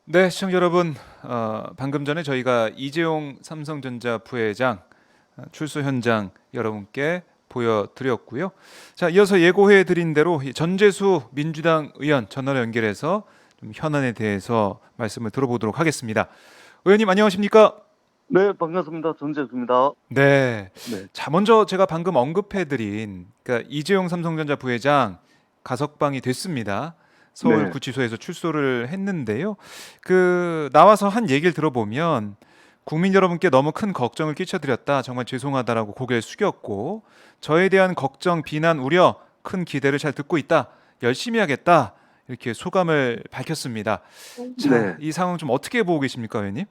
네, 시청자 여러분, 방금 전에 저희가 이재용 삼성전자 부회장 출소 현장 여러분께 보여드렸고요. 자, 이어서 예고해드린 대로 이 전재수 민주당 의원 전화로 연결해서 좀 현안에 대해서 말씀을 들어보도록 하겠습니다. 의원님 안녕하십니까? 네, 반갑습니다. 전재수입니다. 네. 네, 자, 먼저 제가 방금 언급해드린 그러니까 이재용 삼성전자 부회장 가석방이 됐습니다. 네, 서울구치소에서 출소를 했는데요. 그 나와서 한 얘기를 들어보면 국민 여러분께 너무 큰 걱정을 끼쳐드렸다. 정말 죄송하다라고 고개를 숙였고 저에 대한 걱정, 비난, 우려, 큰 기대를 잘 듣고 있다. 열심히 하겠다. 이렇게 소감을 밝혔습니다. 자, 네. 이 상황 좀 어떻게 보고 계십니까, 의원님?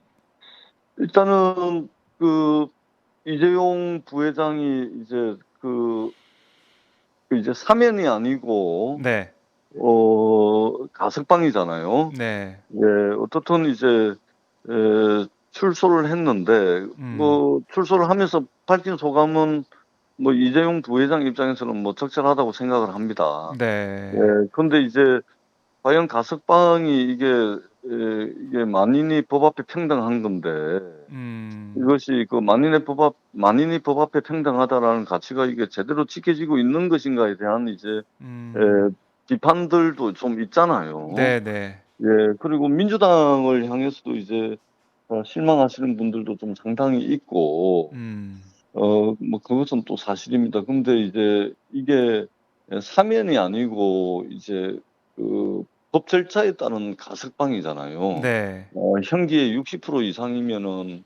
일단은 그 이재용 부회장이 이제 사면이 아니고 네, 가석방이잖아요. 네, 예, 어떻든 이제 출소를 했는데 음, 뭐 출소를 하면서 밝힌 소감은 뭐 이재용 부회장 입장에서는 뭐 적절하다고 생각을 합니다. 예, 네. 그런데 이제 과연 가석방이 이게 만인이 법 앞에 평등한 건데 음, 이것이 그 만인이 법 앞에 평등하다라는 가치가 이게 제대로 지켜지고 있는 것인가에 대한 이제 에, 음, 비판들도 좀 있잖아요. 네, 네, 예, 그리고 민주당을 향해서도 이제 실망하시는 분들도 좀 상당히 있고, 뭐 그것은 또 사실입니다. 근데 이제 이게 사면이 아니고 이제 그 법 절차에 따른 가석방이잖아요. 네, 형기의 60% 이상이면은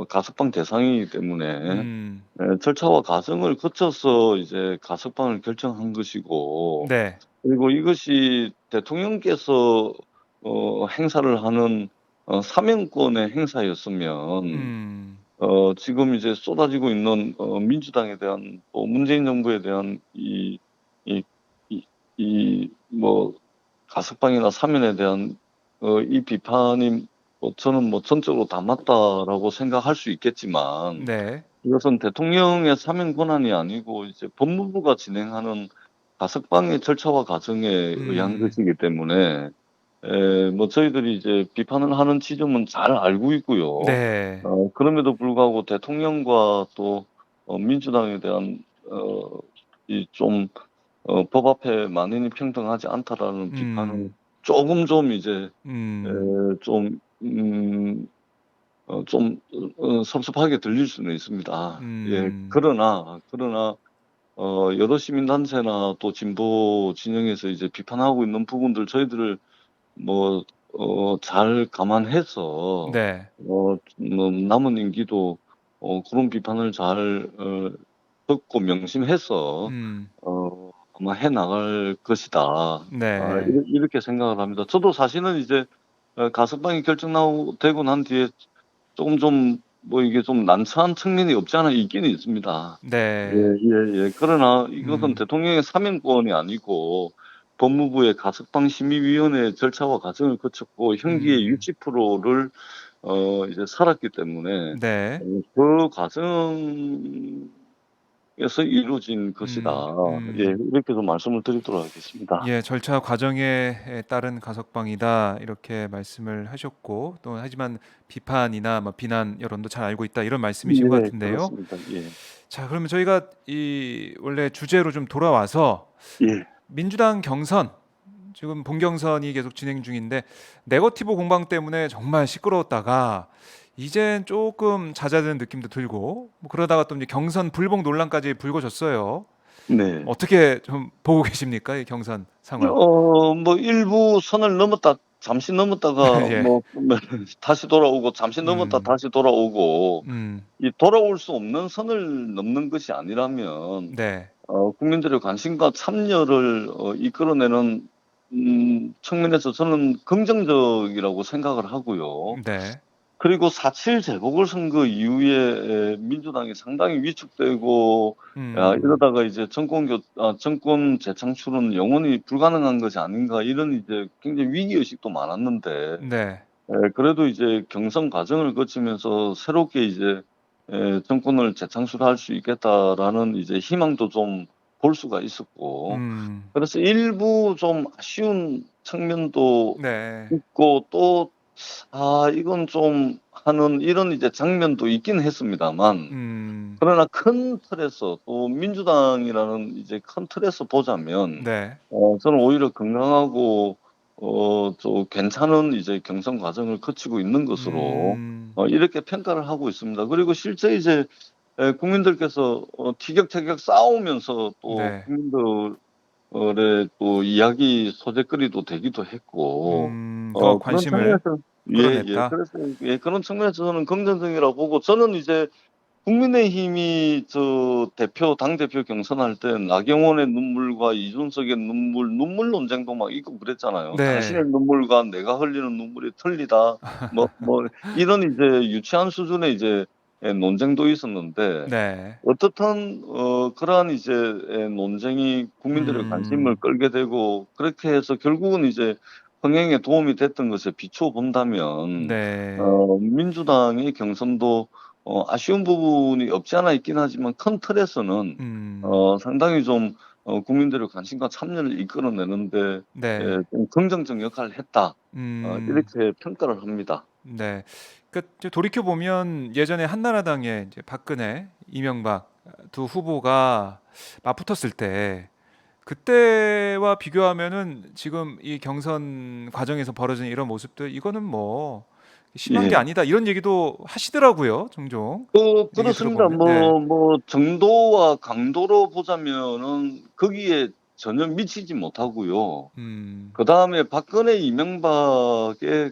가석방 대상이기 때문에 음, 절차와 과정을 거쳐서 이제 가석방을 결정한 것이고, 네, 그리고 이것이 대통령께서 행사를 하는 사면권의 행사였으면 음, 지금 이제 쏟아지고 있는 민주당에 대한 또 문재인 정부에 대한 이 뭐 가석방이나 사면에 대한 이 비판이 뭐 저는 뭐 전적으로 다 맞다라고 생각할 수 있겠지만 네, 이것은 대통령의 사면 권한이 아니고 이제 법무부가 진행하는 가석방의 절차와 과정에 의한 음, 것이기 때문에 뭐 저희들이 이제 비판을 하는 지점은 잘 알고 있고요. 네, 그럼에도 불구하고 대통령과 또 민주당에 대한 이좀 법 앞에 만인이 평등하지 않다라는 비판은 음, 조금 좀 이제 음, 좀 섭섭하게 들릴 수는 있습니다. 예. 음, 그러나 여러 시민단체나 또 진보 진영에서 이제 비판하고 있는 부분들 저희들을 뭐 잘 감안해서 네, 뭐 남은 임기도 그런 비판을 잘 듣고 명심해서 음, 아마 해 나갈 것이다. 네, 이렇게 생각을 합니다. 저도 사실은 이제 가석방이 결정 되고 난 뒤에 조금 좀 뭐 이게 좀 난처한 측면이 없지 않아 있기는 있습니다. 네, 예예예. 그러나 이것은 음, 대통령의 사면권이 아니고 법무부의 가석방심의위원회 절차와 과정을 거쳤고 형기의 음, 60%를 이제 살았기 때문에 네, 그 과정에서 이루어진 것이다. 음, 예, 음. 이렇게 좀 말씀을 드리도록 하겠습니다. 예, 절차 과정에 따른 가석방이다 이렇게 말씀을 하셨고 또 하지만 비판이나 뭐 비난 여론도 잘 알고 있다 이런 말씀이신 것 예, 같은데요. 그렇습니다. 예. 자, 그러면 저희가 이 원래 주제로 좀 돌아와서 예. 민주당 경선 지금 본경선이 계속 진행 중인데 네거티브 공방 때문에 정말 시끄러웠다가 이젠 조금 잦아드는 느낌도 들고 뭐 그러다가 또 이제 경선 불복 논란까지 불거졌어요. 네. 어떻게 좀 보고 계십니까? 이 경선 상황? 뭐 일부 선을 잠시 넘었다가 예. 뭐 다시 돌아오고 잠시 넘었다 음. 다시 돌아오고 음. 이 돌아올 수 없는 선을 넘는 것이 아니라면 네. 국민들의 관심과 참여를 이끌어내는 측면에서 저는 긍정적이라고 생각을 하고요. 네. 그리고 4.7 재보궐선거 이후에 민주당이 상당히 위축되고 음. 이러다가 이제 정권 재창출은 영원히 불가능한 것이 아닌가 이런 이제 굉장히 위기의식도 많았는데 네. 그래도 이제 경선 과정을 거치면서 새롭게 이제 정권을 재창출할 수 있겠다라는 이제 희망도 좀 볼 수가 있었고 음. 그래서 일부 좀 아쉬운 측면도 네. 있고 또 이건 좀 하는 이런 이제 장면도 있긴 했습니다만, 음. 그러나 큰 틀에서 또 민주당이라는 이제 큰 틀에서 보자면, 네. 저는 오히려 건강하고 좀 괜찮은 이제 경선 과정을 거치고 있는 것으로 음. 이렇게 평가를 하고 있습니다. 그리고 실제 이제 국민들께서 티격태격 싸우면서 또 네. 국민들의 또 이야기 소재거리도 되기도 했고, 더 그런 관심을 측면에서 끌어냈다. 그래서 그런 측면에서 저는 긍정적이라고 보고, 저는 이제 국민의힘이 당대표 경선할 때 나경원의 눈물과 이준석의 눈물 논쟁도 막 있고 그랬잖아요. 당신의 네. 눈물과 내가 흘리는 눈물이 틀리다. 이런 이제 유치한 수준의 이제 논쟁도 있었는데, 네. 어떻든 그러한 이제 논쟁이 국민들의 관심을 음. 끌게 되고, 그렇게 해서 결국은 이제 흥행에 도움이 됐던 것에 비추어 본다면, 네. 민주당의 경선도 아쉬운 부분이 없지 않아 있긴 하지만, 큰 틀에서는 음. 상당히 좀 국민들의 관심과 참여를 이끌어내는데 네. 좀 긍정적 역할을 했다. 음. 이렇게 평가를 합니다. 네. 그러니까 돌이켜 보면 예전에 한나라당에 이제 박근혜, 이명박 두 후보가 맞붙었을 때 그때와 비교하면은 지금 이 경선 과정에서 벌어진 이런 모습들 이거는 뭐 심한 게 예. 아니다 이런 얘기도 하시더라고요, 종종. 얘기 그렇습니다. 들어보면. 네. 정도와 강도로 보자면은 거기에 전혀 미치지 못하고요. 음. 그다음에 박근혜, 이명박의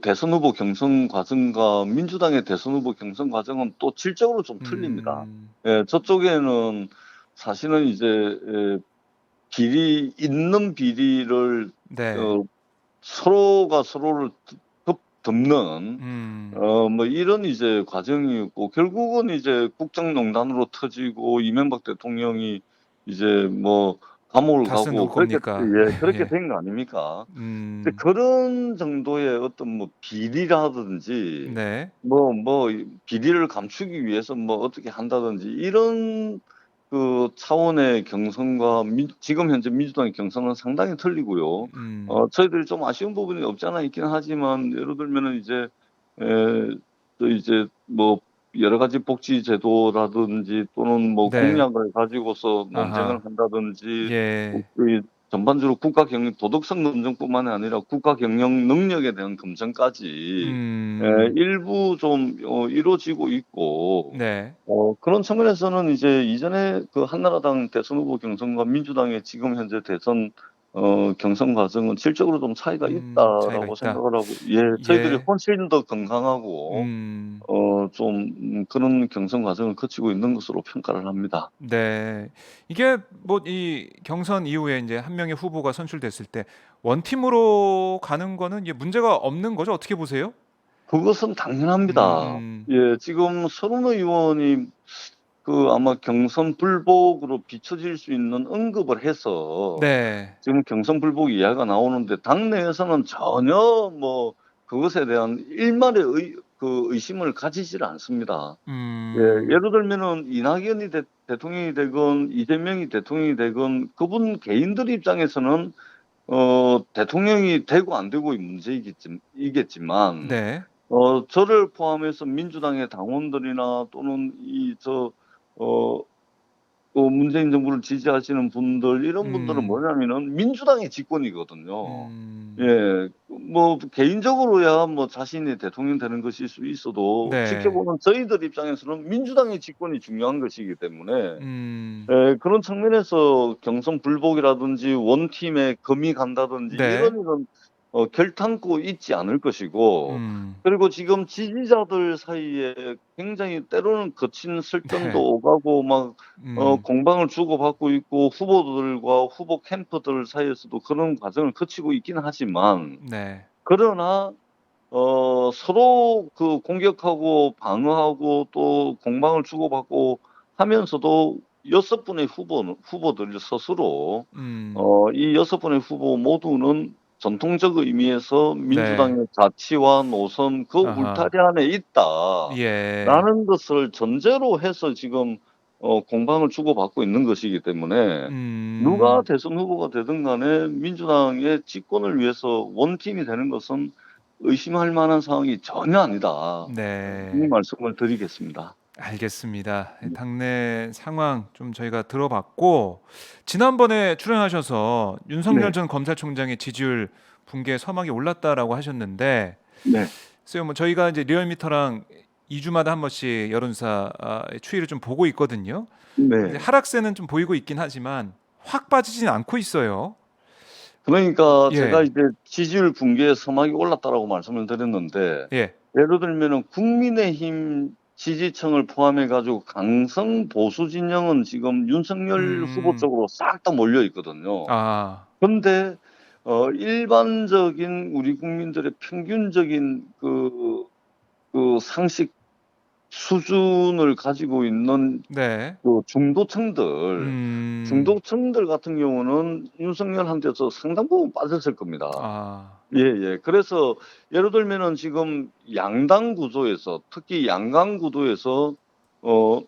대선 후보 경선 과정과 민주당의 대선 후보 경선 과정은 또 질적으로 좀 틀립니다. 음. 예, 저쪽에는 사실은 이제 있는 비리를 네. 어 서로가 서로를 덮는 음. 이런 이제 과정이었고, 결국은 이제 국정농단으로 터지고 이명박 대통령이 이제 감옥을 다스는 가고 누구 겁니까? 그렇게 예. 된 거 아닙니까? 이제 음. 그런 정도의 어떤 비리라든지 네. 이 비리를 감추기 위해서 어떻게 한다든지, 이런 차원의 경선과 지금 현재 민주당의 경선은 상당히 틀리고요. 음. 저희들이 좀 아쉬운 부분이 없지 않아 있긴 하지만, 예를 들면은 이제 또 이제 여러 가지 복지 제도라든지, 또는 네. 공약을 가지고서 논쟁을 아하. 한다든지, 예. 이 전반적으로 국가 경영 도덕성 검증뿐만이 아니라 국가 경영 능력에 대한 검증까지 음. 일부 좀 이루어지고 있고, 네. 그런 측면에서는 이제 이전에 한나라당 대선 후보 경선과 민주당의 지금 현재 대선 경선 과정은 질적으로 좀 차이가 차이가 있다라고 있다. 생각을 하고, 저희들이 예. 훨씬 더 건강하고 음. 그런 경선 과정을 거치고 있는 것으로 평가를 합니다. 네. 이게 뭐 이 경선 이후에 인제 한 명의 후보가 선출됐을 때 원팀으로 가는 거는 이게 문제가 없는 거죠? 어떻게 보세요? 그것은 당연합니다. 음음. 예, 지금 서른 의원이 아마 경선 불복으로 비춰질 수 있는 언급을 해서 네. 지금 경선 불복 이야기가 나오는데, 당내에서는 전혀 그것에 대한 일말의 의심을 가지질 않습니다. 예, 음. 예를 들면은 이낙연이 대통령이 되건 이재명이 대통령이 되건, 그분 개인들 입장에서는 대통령이 되고 안 되고의 이겠지만, 네. 저를 포함해서 민주당의 당원들이나, 또는 어, 문재인 정부를 지지하시는 분들, 이런 분들은 음. 뭐냐면은 민주당의 집권이거든요. 음. 예. 개인적으로야 자신이 대통령 되는 것일 수 있어도, 네. 지켜보는 저희들 입장에서는 민주당의 집권이 중요한 것이기 때문에, 음. 예, 그런 측면에서 경선 불복이라든지 원팀에 금이 간다든지, 네. 이런 일은 결탄코 있지 않을 것이고, 음. 그리고 지금 지지자들 사이에 굉장히 때로는 거친 설전도 네. 오가고, 음. 공방을 주고받고 있고, 후보들과 후보 캠프들 사이에서도 그런 과정을 거치고 있긴 하지만, 네. 그러나 서로 공격하고 방어하고 또 공방을 주고받고 하면서도, 여섯 분의 후보들 스스로 음. 이 여섯 분의 후보 모두는 전통적 의미에서 네. 민주당의 가치와 노선 그 아하. 울타리 안에 예. 있다라는 것을 전제로 해서 지금 공방을 주고받고 있는 것이기 때문에, 누가 음. 대선 후보가 되든 간에 민주당의 집권을 위해서 원팀이 되는 것은 의심할 만한 상황이 전혀 아니다. 이 네. 말씀을 드리겠습니다. 알겠습니다. 당내 상황 좀 저희가 들어봤고 지난번에 출연하셔서 윤석열 네. 전 검찰총장의 지지율 붕괴 서막이 올랐다라고 하셨는데 네. 글쎄요, 뭐 저희가 이제 리얼미터랑 2주마다 한 번씩 여론사 추이를 좀 보고 있거든요. 이제 네. 하락세는 좀 보이고 있긴 하지만 확 빠지진 않고 있어요. 그러니까 제가 예, 이제 지지율 붕괴의 서막이 올랐다라고 말씀을 드렸는데, 예, 예를 들면은 국민의힘 지지층을 포함해 가지고 강성 보수 진영은 지금 윤석열 후보 음, 쪽으로 싹 다 몰려 있거든요. 아, 근데 일반적인 우리 국민들의 평균적인 그 상식 수준을 가지고 있는 네, 그 중도층들, 음, 중도층들 같은 경우는 윤석열한테서 상당 부분 빠졌을 겁니다. 아, 예예. 그래서 예를 들면은 지금 양당 구도에서, 특히 양강 구도에서 어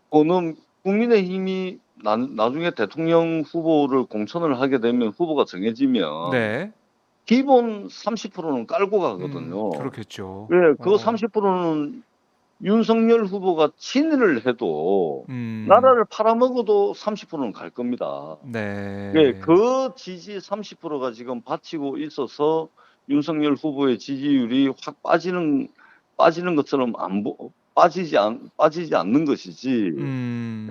어느 국민의힘이 나중에 대통령 후보를 공천을 하게 되면, 후보가 정해지면 네, 기본 30%는 깔고 가거든요. 그렇겠죠. 예. 그 30%는 윤석열 후보가 친일을 해도, 음, 나라를 팔아먹어도 30%는 갈 겁니다. 예. 네, 그 지지 30%가 지금 받치고 있어서 윤석열 후보의 지지율이 확 빠지는 것처럼 빠지지 않는 것이지,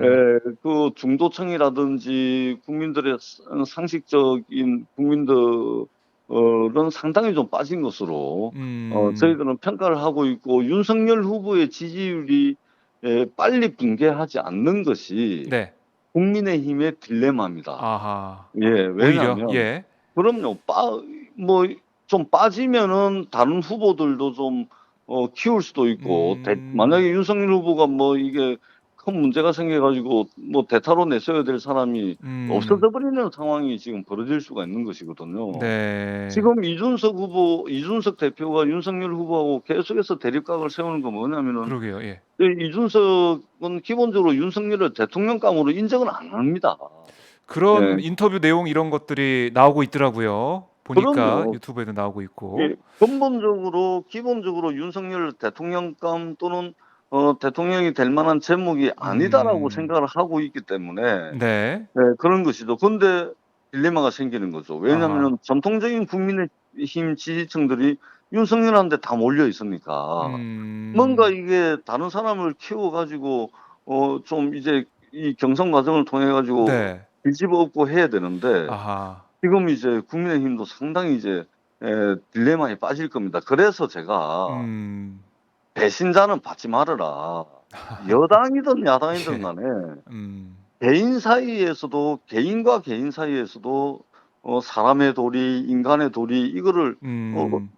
예, 그 중도층이라든지 국민들의 상식적인 국민들은 상당히 좀 빠진 것으로 저희들은 평가를 하고 있고, 윤석열 후보의 지지율이 빨리 붕괴하지 않는 것이 네, 국민의힘의 딜레마입니다. 아하, 예, 오히려, 왜냐하면, 예, 그럼요. 뭐, 좀 빠지면은 다른 후보들도 좀, 키울 수도 있고, 만약에 윤석열 후보가 뭐 이게 큰 문제가 생겨가지고, 뭐 대타로 내세워야 될 사람이 없어져 버리는 상황이 지금 벌어질 수가 있는 것이거든요. 네, 지금 이준석 대표가 윤석열 후보하고 계속해서 대립각을 세우는 건 뭐냐면은, 그러게요, 예. 이준석은 기본적으로 윤석열을 대통령감으로 인정을 안 합니다. 그런 예. 인터뷰 내용 이런 것들이 나오고 있더라고요. 보니까 그럼요. 유튜브에도 나오고 있고. 예, 기본적으로 윤석열 대통령감 또는 대통령이 될 만한 제목이 아니다라고 음, 생각을 하고 있기 때문에, 네, 네, 그런 것이죠. 근데 딜레마가 생기는 거죠. 아하, 왜냐하면 전통적인 국민의힘 지지층들이 윤석열한테 다 몰려 있으니까, 뭔가 이게 다른 사람을 키워가지고 좀 이제 이 경선 과정을 통해 가지고 네, 뒤집어 엎고 해야 되는데, 아하, 지금 이제 국민의힘도 상당히 이제 딜레마에 빠질 겁니다. 그래서 제가 음, 배신자는 받지 말아라. 여당이든 야당이든 예, 간에 음, 개인과 개인 사이에서도 사람의 도리, 인간의 도리, 이거를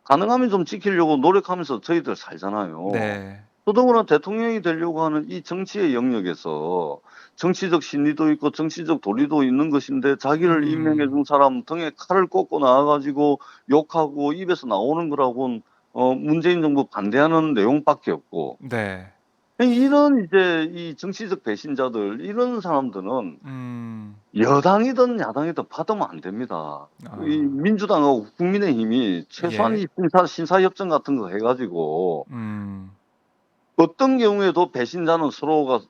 가능하면 좀 지키려고 노력하면서 저희들 살잖아요. 네, 더더구나 대통령이 되려고 하는 이 정치의 영역에서 정치적 심리도 있고 정치적 도리도 있는 것인데, 자기를 임명해 준 사람 등에 칼을 꽂고 나와 가지고 욕하고 입에서 나오는 거라고는 문재인 정부 반대하는 내용밖에 없고, 네, 이런 이제 이 정치적 배신자들, 이런 사람들은 음, 여당이든 야당이든 받으면 안 됩니다. 이 아, 민주당하고 국민의힘이 최소한 예, 이 신사협정 같은 거 해 가지고, 음, 어떤 경우에도 배신자는 서로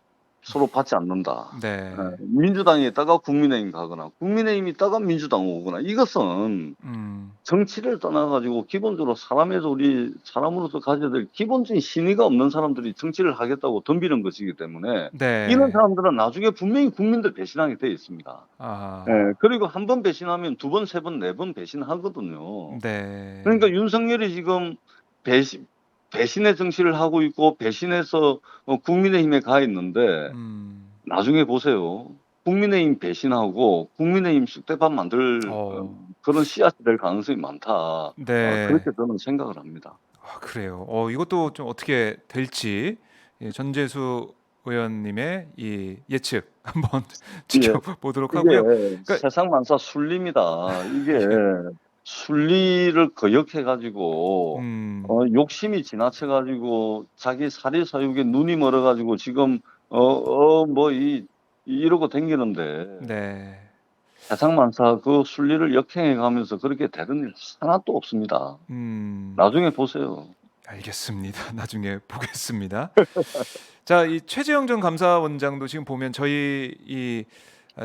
받지 않는다. 예, 네, 민주당에 있다가 국민의힘 가거나, 국민의힘 있다가 민주당 오거나, 이것은 정치를 떠나 가지고 기본적으로 사람의 도리, 사람으로서 가져야 될 기본적인 신의가 없는 사람들이 정치를 하겠다고 덤비는 것이기 때문에, 이런 네, 사람들은 나중에 분명히 국민들 배신하게 돼 있습니다. 예, 아, 그리고 한 번 배신하면 두 번, 세 번, 네 번 배신하거든요. 네, 그러니까 윤석열이 지금 배신의 정치를 하고 있고, 배신해서 국민의힘에 가 있는데, 나중에 보세요. 국민의힘 배신하고 국민의힘 쑥대밭 만들 어, 그런 씨앗이 될 가능성이 많다. 네. 그렇게 저는 생각을 합니다. 아, 그래요. 이것도 좀 어떻게 될지 예, 전재수 의원님의 이 예측 한번 예, 지켜보도록 하고요. 이게 그러니까 세상 만사 순리입니다. 이게 예, 순리를 거역해 가지고 욕심이 지나쳐 가지고 자기 사리사욕에 눈이 멀어 가지고 지금 뭐 이러고 댕기는데, 네. 세상만사 그 순리를 역행해 가면서 그렇게 되는 일 하나도 없습니다. 나중에 보세요. 알겠습니다. 나중에 보겠습니다. 자, 이 최재형 전 감사원장도 지금 보면 저희 이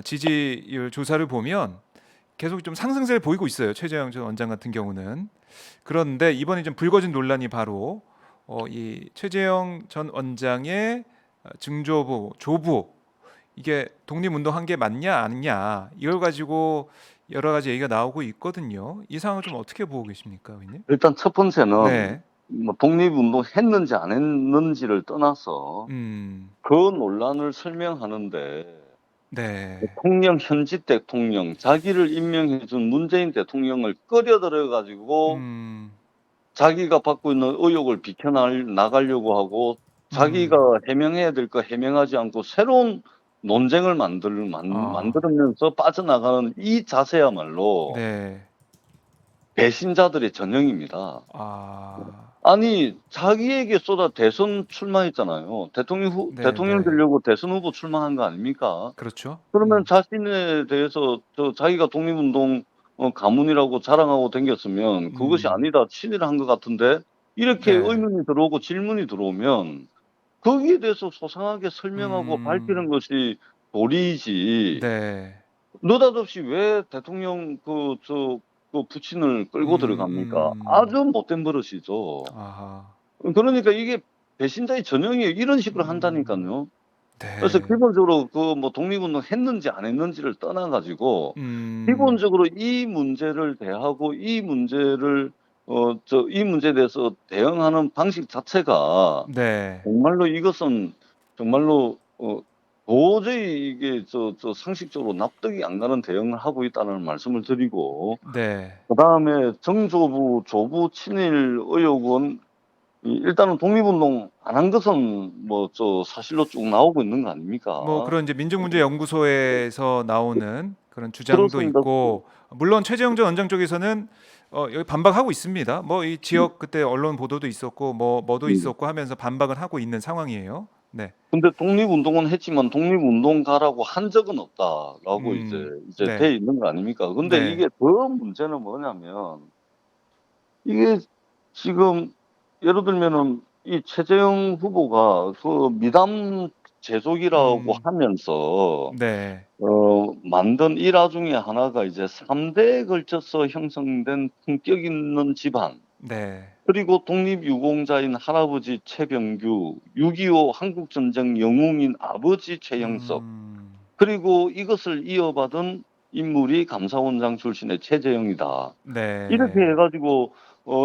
지지율 조사를 보면 계속 좀 상승세를 보이고 있어요. 최재형 전 원장 같은 경우는. 그런데 이번에 좀 불거진 논란이 바로 이 최재형 전 원장의 증조부, 조부 이게 독립운동한 게 맞냐 아니냐 이걸 가지고 여러 가지 얘기가 나오고 있거든요. 이 상황을 좀 어떻게 보고 계십니까, 의원님? 일단 첫 번째는 네. 뭐 독립운동 했는지 안 했는지를 떠나서 그 논란을 설명하는데 네. 대통령, 현직 대통령, 자기를 임명해준 문재인 대통령을 끌어들여 가지고 음, 자기가 받고 있는 의혹을 비켜나가려고 하고 자기가 해명해야 될 거 해명하지 않고 새로운 논쟁을 아, 만들면서 빠져나가는 이 자세야말로 네. 배신자들의 전형입니다. 아, 아니, 자기에게 쏟아 대선 출마했잖아요. 네, 대통령 네. 되려고 대선 후보 출마한 거 아닙니까? 그렇죠. 그러면 자신에 대해서 자기가 독립운동 가문이라고 자랑하고 댕겼으면 그것이 아니다, 친일한 것 같은데 이렇게 네. 의문이 들어오고 질문이 들어오면 거기에 대해서 소상하게 설명하고 밝히는 것이 도리이지. 네. 느닷없이 왜 대통령 그 부친을 끌고 들어갑니까? 아주 못된 버릇이죠. 아하. 그러니까 이게 배신자의 전형이에요. 이런 식으로 한다니까요. 그래서 네. 기본적으로 그 뭐 독립운동 했는지 안 했는지를 떠나 가지고 음, 기본적으로 이 문제를 대하고 이 문제를 이 문제에 대해서 대응하는 방식 자체가 네. 정말로 이것은 정말로 도저히 이게 상식적으로 납득이 안 가는 대응을 하고 있다는 말씀을 드리고, 네. 그다음에 정조부, 조부 친일 의혹은 일단은 독립운동 안 한 것은 사실로 쭉 나오고 있는 거 뭐 아닙니까? 그런 이제 민중문제연구소에서 나오는 그런 주장도 그렇습니다. 있고 물론 최재형 전 원장 쪽에서는 여기 반박하고 있습니다. 뭐 이 지역 그때 언론 보도도 있었고 뭐도 음. 있었고 하면서 반박을 하고 있는 상황이에요. 네. 근데 독립운동은 했지만 독립운동가라고 한 적은 없다라고 이제 네. 돼 있는 거 아닙니까? 근데 네. 이게 더 문제는 뭐냐면 이게 지금 예를 들면은 이 최재형 후보가 그 미담 제조기라고 음. 하면서 네. 만든 일화 중에 하나가 이제 3 대에 걸쳐서 형성된 품격 있는 집안, 네. 그리고 독립유공자인 할아버지 최병규, 6.25 한국전쟁 영웅인 아버지 최영석, 음. 그리고 이것을 이어받은 인물이 감사원장 출신의 최재형이다. 이렇게 해 네. 가지고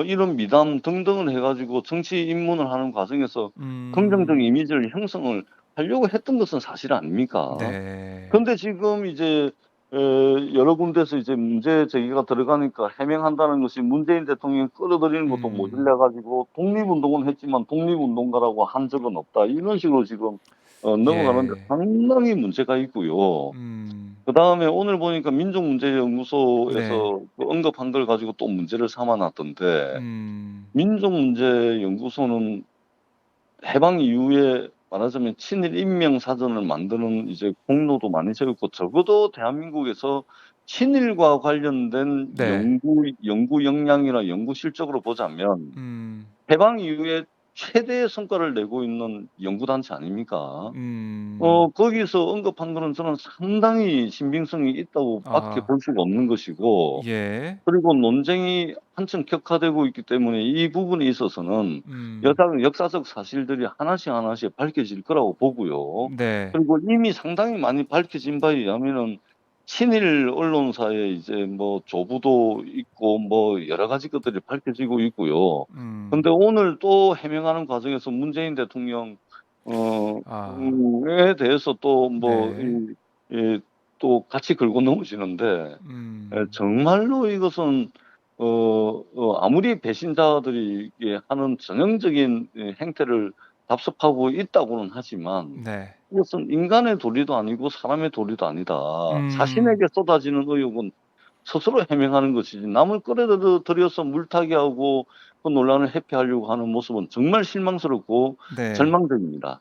이런 미담 등등을 해 가지고 정치 입문을 하는 과정에서 긍정적 음. 이미지를 형성을 하려고 했던 것은 사실 아닙니까? 네. 근데 지금 이제 여러 군데서 이제 문제 제기가 들어가니까 해명한다는 것이 문재인 대통령이 끌어들이는 것도 모자라 가지고 독립운동은 했지만 독립운동가라고 한 적은 없다, 이런 식으로 지금 넘어가는데 예. 상당히 문제가 있고요. 음. 그다음에 오늘 보니까 네. 민족문제연구소에서 그 언급한 걸 가지고 또 문제를 삼아 놨던데, 음. 민족문제연구소는 해방 이후에 말하자면 친일 인명 사전을 만드는 이제 공로도 많이 세웠고, 적어도 대한민국에서 친일과 관련된 네. 연구 역량이나 연구 실적으로 보자면 음. 해방 이후에 최대의 성과를 내고 있는 연구단체 아닙니까? 음. 거기서 언급한 거는 저는 상당히 신빙성이 있다고 밖에 아. 볼 수가 없는 것이고, 예. 그리고 논쟁이 한층 격화되고 있기 때문에 이 부분에 있어서는 음. 역사적 사실들이 하나씩 하나씩 밝혀질 거라고 보고요. 네. 그리고 이미 상당히 많이 밝혀진 바에 의하면은 친일 언론사에 이제 조부도 있고 여러 가지 것들이 밝혀지고 있고요. 음. 근데 오늘 또 해명하는 과정에서 문재인 대통령 어 아. 에 대해서 또 네. 또 같이 긁고 넘어지는데, 음. 정말로 이것은 아무리 배신자들이 이게 하는 전형적인 행태를 답습하고 있다고는 하지만 네. 이것은 인간의 도리도 아니고 사람의 도리도 아니다. 음. 자신에게 쏟아지는 의혹은 스스로 해명하는 것이지, 남을 끌어들여서 물타기 하고 그 논란을 회피하려고 하는 모습은 정말 실망스럽고 네. 절망적입니다.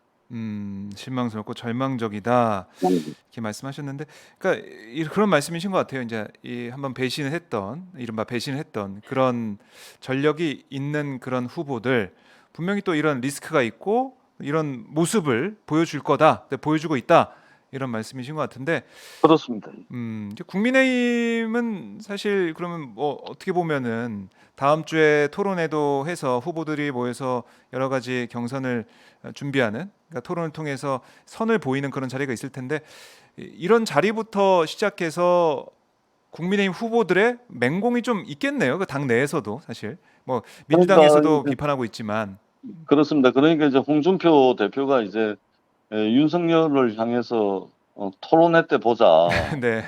실망스럽고 절망적이다 이렇게 말씀하셨는데, 그러니까 그런 말씀이신 것 같아요. 이제 이 한번 배신을 했던, 이른바 배신을 했던 그런 전력이 있는 그런 후보들, 분명히 또 이런 리스크가 있고 이런 모습을 보여줄 거다, 보여주고 있다, 이런 말씀이신 것 같은데, 그렇습니다. 이제 국민의힘은 사실 그러면 뭐 어떻게 보면은 다음 주에 토론회도 해서 후보들이 모여서 여러 가지 경선을 준비하는, 그러니까 토론을 통해서 선을 보이는 그런 자리가 있을 텐데, 이런 자리부터 시작해서 국민의힘 후보들의 맹공이 좀 있겠네요. 그 당 내에서도 사실 뭐 그러니까 민주당에서도 이제 비판하고 있지만, 그렇습니다. 그러니까 이제 홍준표 대표가 이제 윤석열을 향해서 토론회 때 보자. 네.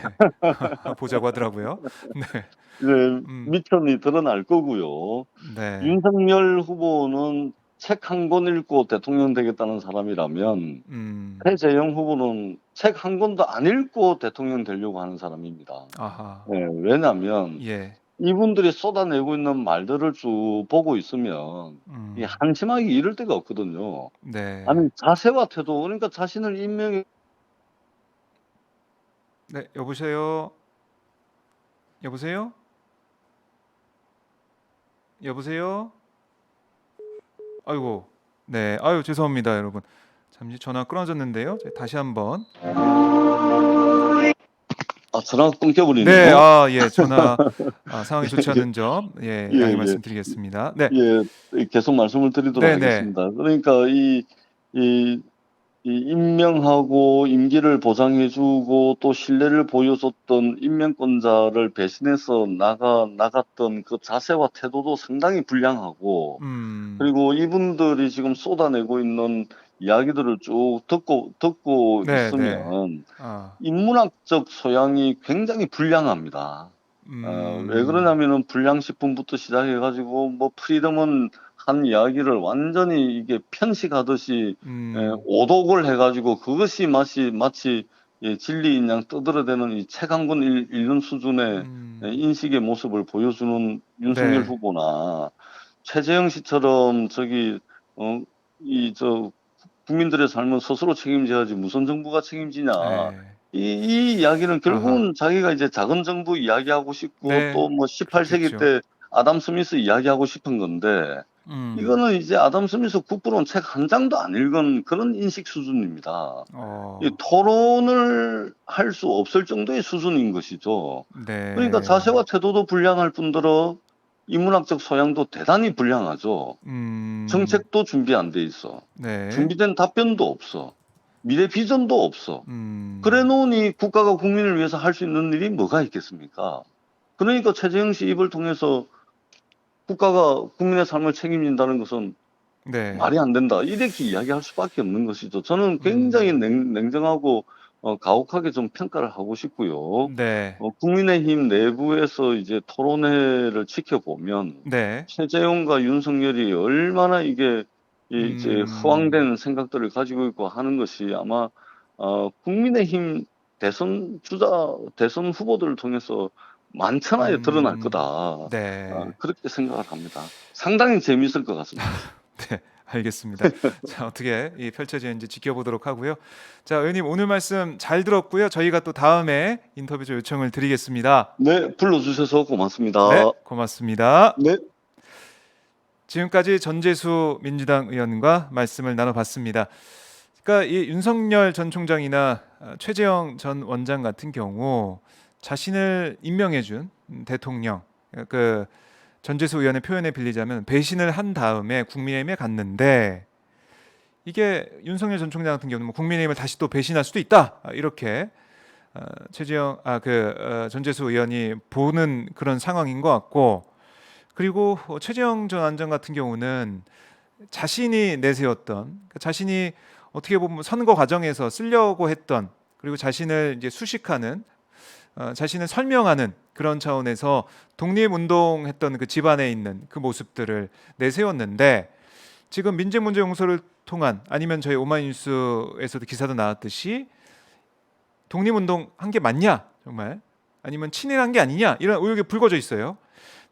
보자고 하더라고요. 네. 이제 음, 미천이 드러날 거고요. 네. 윤석열 후보는 책 한 권 읽고 대통령 되겠다는 사람이라면 최재형 후보는 책 한 권도 안 읽고 대통령 되려고 하는 사람입니다. 아하. 예, 왜냐하면 예. 이분들이 쏟아내고 있는 말들을 쭉 보고 있으면 이 음. 한심하게 이를 데가 없거든요. 네. 아니 자세와 태도 그러니까 자신을 임명해 네, 여보세요. 여보세요. 여보세요. 아이고. 네. 아유, 죄송합니다, 여러분. 잠시 전화 끊어졌는데요. 제가 다시 한번. 전화가 네. 끊겨버리네요. 예. 전화 상황이 좋지 않은 점, 예, 예, 양해 예, 말씀드리겠습니다. 네. 예, 계속 말씀을 드리도록 네, 네. 하겠습니다. 그러니까 이, 이 임명하고 임기를 보장해주고 또 신뢰를 보여줬던 임명권자를 배신해서 나갔던 그 자세와 태도도 상당히 불량하고 음. 그리고 이분들이 지금 쏟아내고 있는 이야기들을 쭉 듣고 네, 네. 있으면 아. 인문학적 소양이 굉장히 불량합니다. 왜 음. 그러냐면은 불량식품부터 시작해가지고 뭐 프리덤은 한 이야기를 완전히 이게 편식하듯이 음. 오독을 해가지고 그것이 마치 진리인 양 떠들어대는 이 책 한 권 읽는 수준의 인식의 모습을 보여주는 윤석열 네. 후보나 최재형 씨처럼 국민들의 삶은 스스로 책임져야지 무슨 정부가 책임지냐. 네. 이 이야기는 아하. 결국은 자기가 이제 작은 정부 이야기하고 싶고 네. 또 뭐 18세기 그렇겠죠. 때 아담 스미스 이야기하고 싶은 건데 음. 이거는 이제 아담 스미스 국부론 책 한 장도 안 읽은 그런 인식 수준입니다. 이 어. 토론을 할 수 없을 정도의 수준인 것이죠. 그러니까 네. 자세와 태도도 불량할 뿐더러 인문학적 소양도 대단히 불량하죠. 음. 정책도 준비 안 돼 있어. 네. 준비된 답변도 없어. 미래 비전도 없어. 그래 음. 놓으니 국가가 국민을 위해서 할 수 있는 일이 뭐가 있겠습니까? 그러니까 최재형 씨 입을 통해서 국가가 국민의 삶을 책임진다는 것은 네. 말이 안 된다. 이렇게 이야기할 수밖에 없는 것이죠. 저는 굉장히 음. 냉정하고 가혹하게 좀 평가를 하고 싶고요. 네. 국민의힘 내부에서 이제 토론회를 지켜보면 네. 최재형과 윤석열이 얼마나 이게 이제 음. 후황된 생각들을 가지고 있고 하는 것이 아마 국민의힘 대선 후보들을 통해서 만천하에 드러날 거다. 네. 그렇게 생각을 합니다. 상당히 재미있을 것 같습니다. 네. 알겠습니다. 자, 어떻게 이 펼쳐지는지 지켜보도록 하고요. 자, 의원님 오늘 말씀 잘 들었고요. 저희가 또 다음에 인터뷰 좀 요청을 드리겠습니다. 네, 불러주셔서 고맙습니다. 네, 고맙습니다. 네. 지금까지 전재수 민주당 의원과 말씀을 나눠봤습니다. 그러니까 이 윤석열 전 총장이나 최재형 전 원장 같은 경우 자신을 임명해준 대통령, 그 전재수 의원의 표현에 빌리자면 배신을 한 다음에 국민의힘에 갔는데, 이게 윤석열 전 총장 같은 경우는 뭐 국민의힘을 다시 또 배신할 수도 있다, 이렇게 최재형 전재수 의원이 보는 그런 상황인 것 같고, 그리고 최재형 전 원장 같은 경우는 자신이 내세웠던, 그러니까 자신이 어떻게 보면 선거 과정에서 쓰려고 했던, 그리고 자신을 이제 수식하는, 자신을 설명하는 그런 차원에서 독립운동했던 그 집안에 있는 그 모습들을 내세웠는데, 지금 민생문제용서를 통한, 아니면 저희 오마이뉴스에서도 기사도 나왔듯이 독립운동 한 게 맞냐 정말, 아니면 친일한 게 아니냐, 이런 의혹이 불거져 있어요.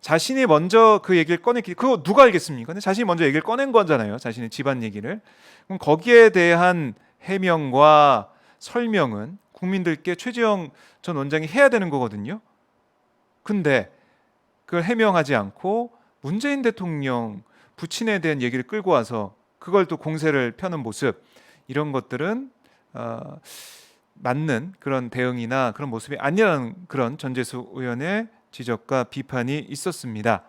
자신이 먼저 그 얘기를 꺼냈기, 그거 누가 알겠습니까? 근데 자신이 먼저 얘기를 꺼낸 거잖아요. 자신의 집안 얘기를. 그럼 거기에 대한 해명과 설명은 국민들께 최재형 전 원장이 해야 되는 거거든요. 근데 그걸 해명하지 않고 문재인 대통령 부친에 대한 얘기를 끌고 와서 그걸 또 공세를 펴는 모습, 이런 것들은 맞는 그런 대응이나 그런 모습이 아니라는 그런 전재수 의원의 지적과 비판이 있었습니다.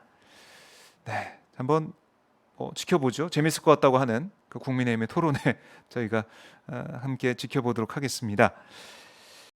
네, 한번 지켜보죠. 재밌을 것 같다고 하는 그 국민의힘의 토론에 저희가 함께 지켜보도록 하겠습니다.